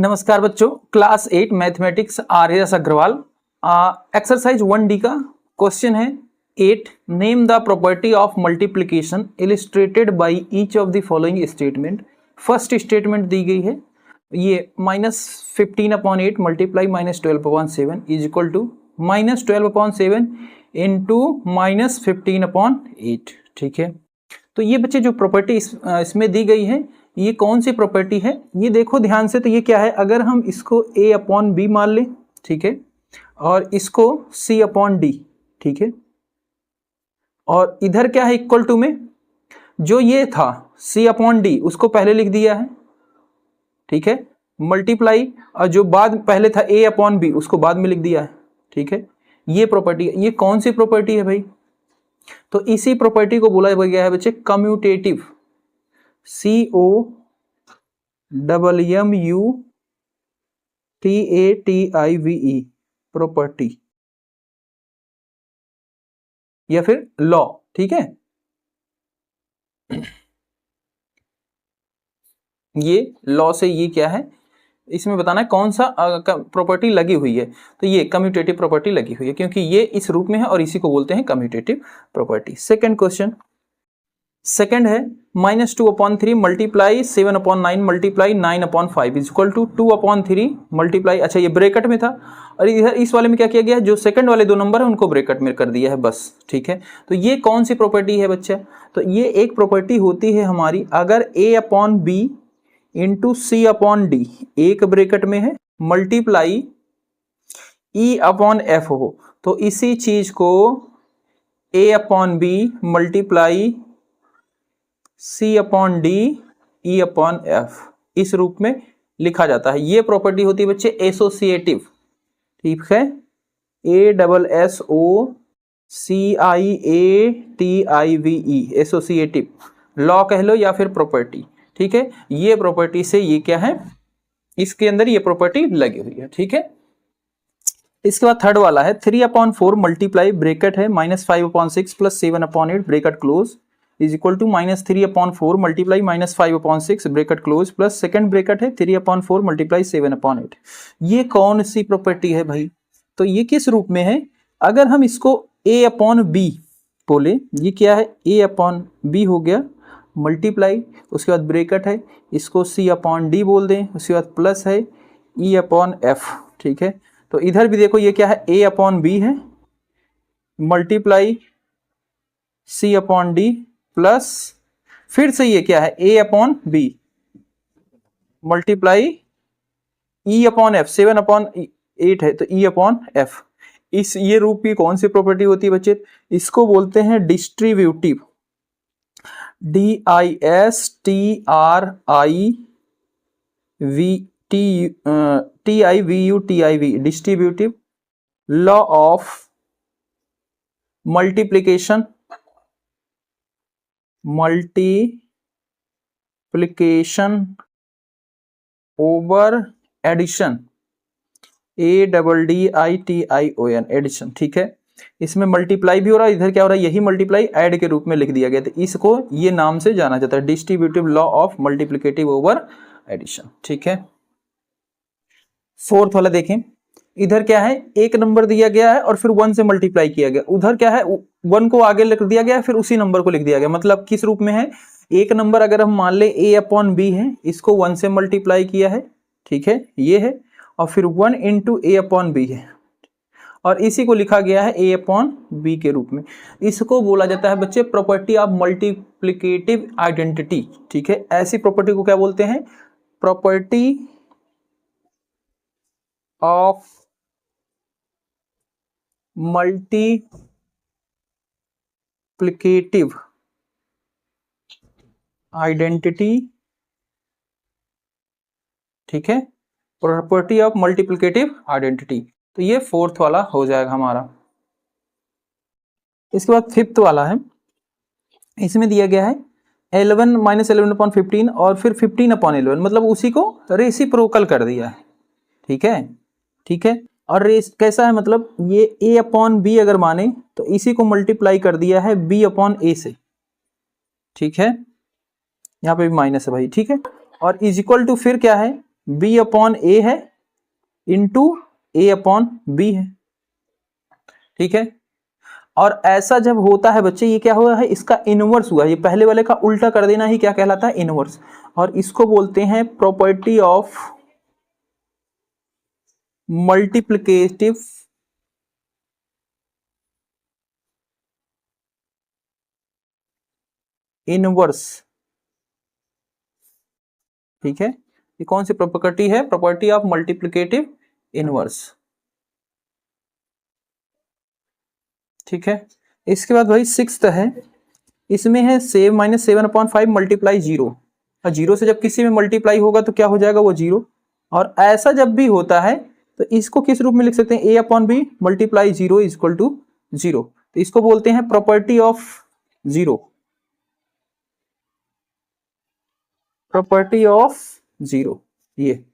नमस्कार बच्चों, class 8 mathematics Aryas Agrawal. Exercise 1D का क्वेश्चन है 8। Name the property of multiplication illustrated by each of the following statement. First statement दी गई है ये -15/8 multiply -12/7 is equal to -12/7 into -15/8। ठीक है, तो ये बच्चे जो प्रॉपर्टी इसमें दी गई है ये कौन सी प्रॉपर्टी है ये देखो ध्यान से। तो ये क्या है, अगर हम इसको a/b मान लें, ठीक है, और इसको c/d, ठीक है, और इधर क्या है इक्वल टू में जो ये था c/d उसको पहले लिख दिया है, ठीक है, मल्टीप्लाई, और जो बाद पहले था a/b उसको बाद में लिख दिया है, ठीक है। ये प्रॉपर्टी है, ये कौन सी प्रॉपर्टी है भाई? तो इसी प्रॉपर्टी को बोला गया है बच्चे कम्यूटेटिव, COMMUTATIVE प्रॉपर्टी या फिर लॉ, ठीक है। ये लॉ से ये क्या है इसमें बताना है कौन सा प्रॉपर्टी लगी हुई है। तो ये कम्यूटेटिव प्रॉपर्टी लगी हुई है क्योंकि ये इस रूप में है और इसी को बोलते हैं commutative property. Second question, second है -2/3 multiply 7/9 multiply 9/5 is equal to 2/3 multiply, अच्छा ये ब्रैकेट में था और इधर इस वाले में क्या किया गया है, जो सेकंड वाले दो नंबर है उनको ब्रैकेट में कर दिया है बस, ठीक है। तो ये कौन सी प्रॉपर्टी है बच्चा? तो ये एक प्रॉपर्टी होती है हमारी, अगर a/b इंटू c/d एक ब्रैकेट में है मल्टीप्लाई e/f हो, तो इसी चीज को a/b मल्टीप्लाई c/d e/f इस रूप में लिखा जाता है। ये प्रॉपर्टी होती है बच्चे एसोसिएटिव, ठीक है, ASSOCIATIVE एसोसिएटिव, लॉ कह लो या फिर प्रॉपर्टी, ठीक है। ये प्रॉपर्टी से ये क्या है, इसके अंदर ये प्रॉपर्टी लगी हुई है, ठीक है। इसके बाद थर्ड वाला है 3/4 मल्टीप्लाई ब्रैकेट है -5/6 plus 7/8 bracket close is equal to -3/4 multiply -5/6 bracket close plus second bracket है 3/4 मल्टीप्लाई 7/8। ये कौन सी प्रॉपर्टी है भाई? तो ये किस रूप में है, अगर हम इसको a/b बोले, ये क्या है a/b हो गया मल्टीप्लाई, उसके बाद ब्रैकेट है, इसको c/d बोल दें, उसके बाद प्लस है e/f, ठीक है। तो इधर भी देखो ये क्या है a/b है मल्टीप्लाई c/d प्लस फिर से ये क्या है a/b मल्टीप्लाई e/f, 7/8 है तो e/f। इस ये रूप की कौन सी प्रॉपर्टी होती है बच्चे? इसको बोलते हैं distributive, DISTRIVUTIV distributive law of multiplication over addition, ADDITION addition, ठीक है। इसमें मल्टीप्लाई भी हो रहा है, इधर क्या हो रहा है, यही मल्टीप्लाई ऐड के रूप में लिख दिया गया, तो इसको ये नाम से जाना जाता है distributive law of multiplicative over addition, ठीक है। फोर्थ वाला देखें, इधर क्या है एक नंबर दिया गया है और फिर 1 से मल्टीप्लाई किया गया, उधर क्या है 1 को आगे लिख दिया गया फिर उसी नंबर को लिख दिया गया, मतलब किस रूप में है, एक नंबर अगर हम मान ले a/b है, इसको 1 से मल्टीप्लाई किया है, ठीक है, ये है, और फिर 1 इंटू a/b है और इसी को लिखा गया है a/b के रूप में। इसको बोला जाता है बच्चे प्रॉपर्टी ऑफ मल्टीप्लिकेटिव आइडेंटिटी, ठीक है। ऐसी प्रॉपर्टी को क्या बोलते हैं? प्रॉपर्टी ऑफ मल्टीप्लिकेटिव आइडेंटिटी, ठीक है, प्रॉपर्टी ऑफ मल्टीप्लिकेटिव आइडेंटिटी। तो ये फोर्थ वाला हो जाएगा हमारा। इसके बाद फिफ्थ वाला है, इसमें दिया गया है 11 -11/15 और फिर 15/11, मतलब उसी को रेसिप्रोकल कर दिया है, ठीक है, ठीक है। और रेस कैसा है, मतलब ये a/b अगर माने तो इसी को मल्टीप्लाई कर दिया है b/a से, ठीक है, यहाँ पे भी माइनस है भाई, ठीक है। और इज इक्वल टू फिर क्या है बी अपॉन ए है इंटू ए अपॉन बी है, ठीक है। और ऐसा जब होता है बच्चे, ये क्या हुआ है, इसका इनवर्स हुआ, ये पहले वाले का उल्टा कर देना ही क्या कहलाता है, इनवर्स। और इसको बोलते हैं प्रॉपर्टी ऑफ मल्टीप्लिकेटिव इनवर्स, ठीक है। ये कौन सी प्रॉपर्टी है, प्रॉपर्टी ऑफ मल्टीप्लिकेटिव इनवर्स, ठीक है। इसके बाद भाई सिक्स्थ है, इसमें है सेव माइनस 7/5 मल्टीप्लाई जीरो, और जीरो से जब किसी में मल्टीप्लाई होगा तो क्या हो जाएगा, वो जीरो। और ऐसा जब भी होता है तो इसको किस रूप में लिख सकते हैं, A upon B multiply zero is equal to zero, तो इसको बोलते हैं property of zero, property of zero, ये